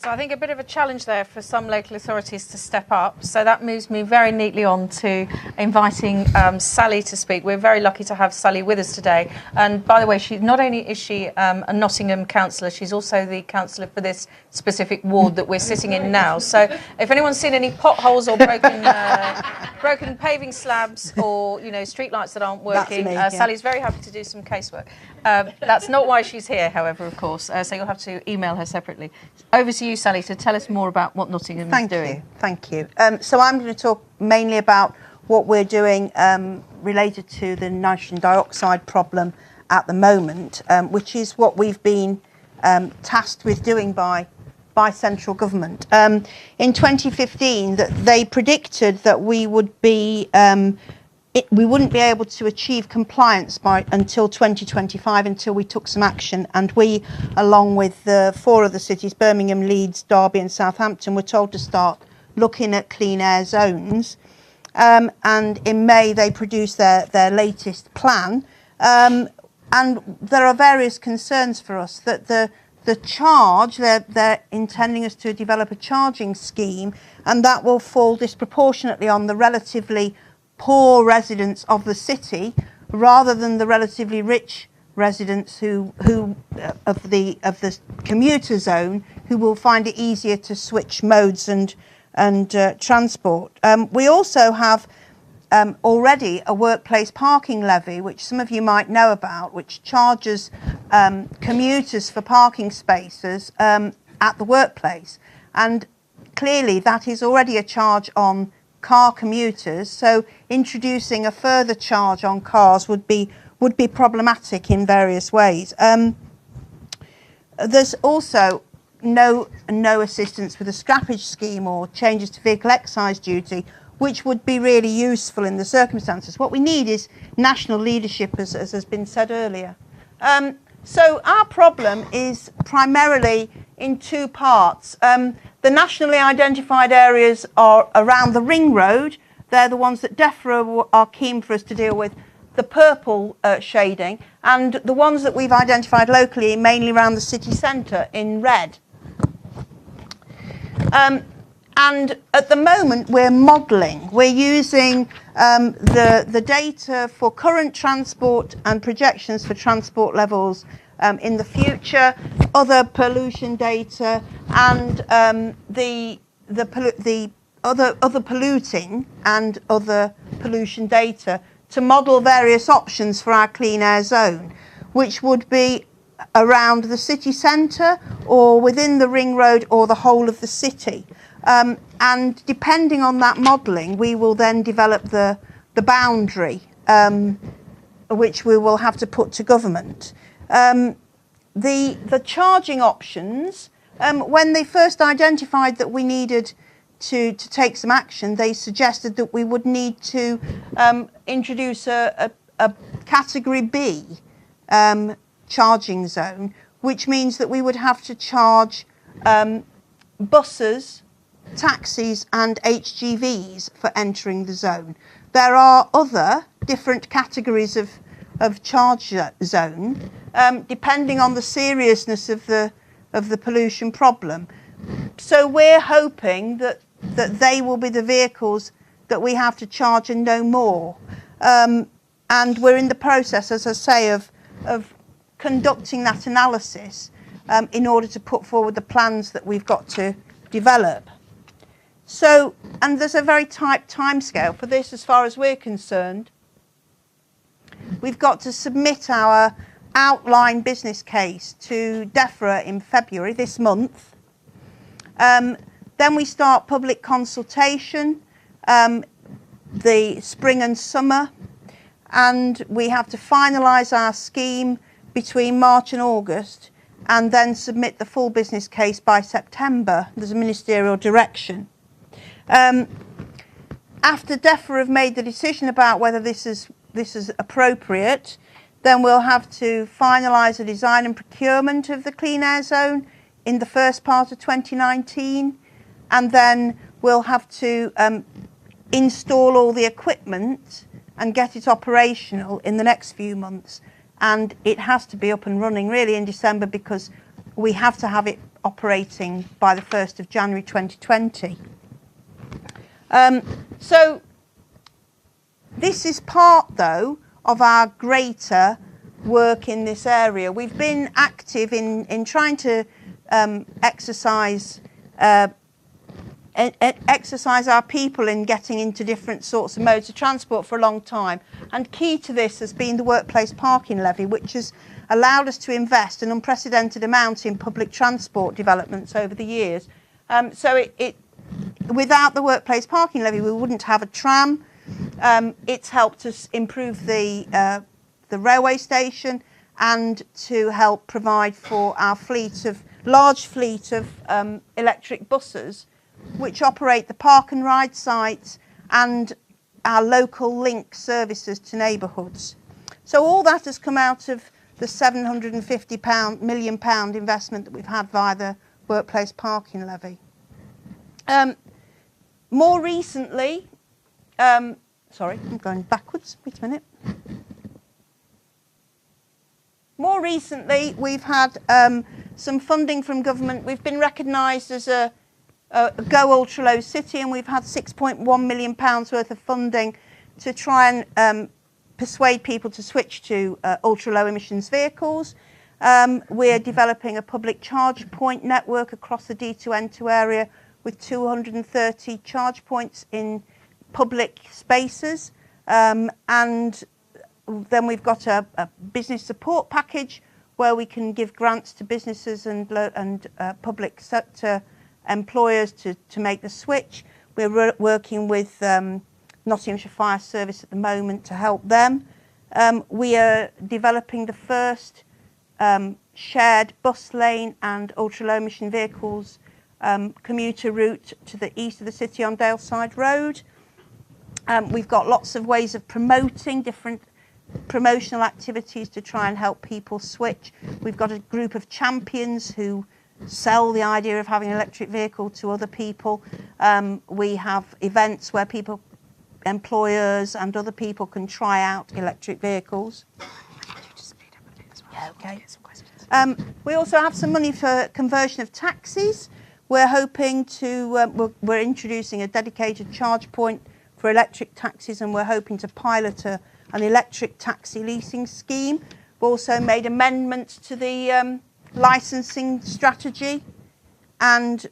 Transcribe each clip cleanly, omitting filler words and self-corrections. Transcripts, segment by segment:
So I think a bit of a challenge there for some local authorities to step up. So that moves me very neatly on to inviting Sally to speak. We're very lucky to have Sally with us today. And by the way, not only is she a Nottingham councillor, she's also the councillor for this specific ward that we're sitting in now. So if anyone's seen any potholes or broken paving slabs or, you know, street lights that aren't working, Sally's very happy to do some casework. That's not why she's here, however, of course. So you'll have to email her separately. Over to you, Sally, to tell us more about what Nottingham is doing. Thank you. So I'm going to talk mainly about what we're doing related to the nitrogen dioxide problem at the moment, which is what we've been tasked with doing by central government. In 2015, they predicted that we would be we wouldn't be able to achieve compliance until 2025 until we took some action, and we, along with the 4 other cities, Birmingham, Leeds, Derby and Southampton, were told to start looking at clean air zones, and in May they produced their latest plan, and there are various concerns for us that the charge, they're intending us to develop a charging scheme, and that will fall disproportionately on the relatively poor residents of the city rather than the relatively rich residents who of the commuter zone, who will find it easier to switch modes and transport. We also have already a workplace parking levy, which some of you might know about, which charges commuters for parking spaces at the workplace, and clearly that is already a charge on car commuters, so introducing a further charge on cars would be problematic in various ways. There's also no assistance with a scrappage scheme or changes to vehicle excise duty, which would be really useful in the circumstances. What we need is national leadership, as has been said earlier. So our problem is primarily in 2 parts. The nationally identified areas are around the ring road. They're the ones that DEFRA are keen for us to deal with, the purple shading, and the ones that we've identified locally mainly around the city centre in red. And at the moment we're modelling. We're using the data for current transport and projections for transport levels in the future, other pollution data, and the other polluting and other pollution data to model various options for our clean air zone, which would be around the city centre or within the ring road or the whole of the city. And depending on that modelling, we will then develop the boundary, which we will have to put to government. The charging options, when they first identified that we needed to take some action, they suggested that we would need to introduce a category B charging zone, which means that we would have to charge buses, taxis and HGVs for entering the zone. There are other different categories of charge zone, depending on the seriousness of the pollution problem. So we're hoping that they will be the vehicles that we have to charge and no more. And we're in the process, as I say, of conducting that analysis in order to put forward the plans that we've got to develop. So, and there's a very tight timescale for this as far as we're concerned. We've got to submit our outline business case to DEFRA in February this month. Then we start public consultation the spring and summer, and we have to finalise our scheme between March and August and then submit the full business case by September. There's a ministerial direction. After DEFRA have made the decision about whether this is appropriate, then we'll have to finalise the design and procurement of the clean air zone in the first part of 2019, and then we'll have to install all the equipment and get it operational in the next few months. And it has to be up and running really in December, because we have to have it operating by the 1st of January 2020. So this is part, though, of our greater work in this area. We've been active in trying to exercise our people in getting into different sorts of modes of transport for a long time. And key to this has been the workplace parking levy, which has allowed us to invest an unprecedented amount in public transport developments over the years. So without the workplace parking levy, we wouldn't have a tram. It's helped us improve the railway station and to help provide for our large fleet of electric buses, which operate the park and ride sites and our local link services to neighbourhoods. So all that has come out of the £750 million investment that we've had via the workplace parking levy. More recently, sorry, I'm going backwards, wait a minute. More recently, we've had some funding from government. We've been recognised as a Go Ultra Low City, and we've had £6.1 million worth of funding to try and persuade people to switch to ultra low emissions vehicles. We're developing a public charge point network across the D2N2 area with 230 charge points in public spaces, and then we've got a business support package where we can give grants to businesses and public sector employers to make the switch. We're working with Nottinghamshire Fire Service at the moment to help them. We are developing the first shared bus lane and ultra low emission vehicles commuter route to the east of the city on Daleside Road. We've got lots of ways of promoting different promotional activities to try and help people switch. We've got a group of champions who sell the idea of having an electric vehicle to other people. We have events where employers and other people can try out electric vehicles. Okay. We also have some money for conversion of taxis. We're hoping to, we're introducing a dedicated charge point for electric taxis, and we're hoping to pilot an electric taxi leasing scheme. We've also made amendments to the licensing strategy, and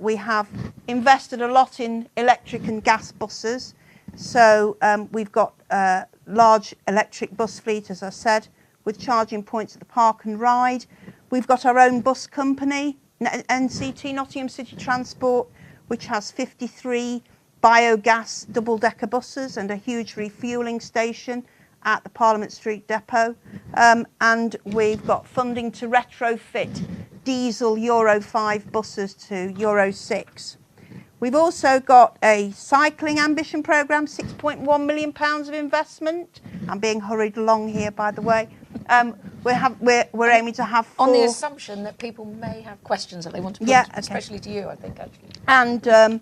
we have invested a lot in electric and gas buses. So we've got a large electric bus fleet, as I said, with charging points at the park and ride. We've got our own bus company, NCT, Nottingham City Transport, which has 53 biogas double-decker buses and a huge refuelling station at the Parliament Street depot. And we've got funding to retrofit diesel Euro 5 buses to Euro 6. We've also got a cycling ambition programme, £6.1 million of investment. I'm being hurried along here, by the way. We're aiming to have 4... On the assumption that people may have questions that they want to put, especially to you, I think, actually. And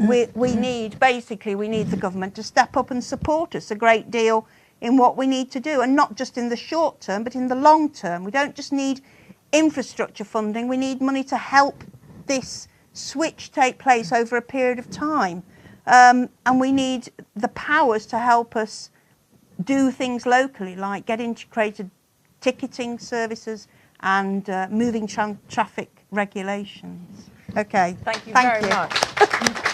we need the government to step up and support us a great deal in what we need to do, and not just in the short term, but in the long term. We don't just need infrastructure funding, we need money to help this switch take place over a period of time. And we need the powers to help us do things locally, like get integrated ticketing services and moving traffic regulations. Okay. Thank you very much.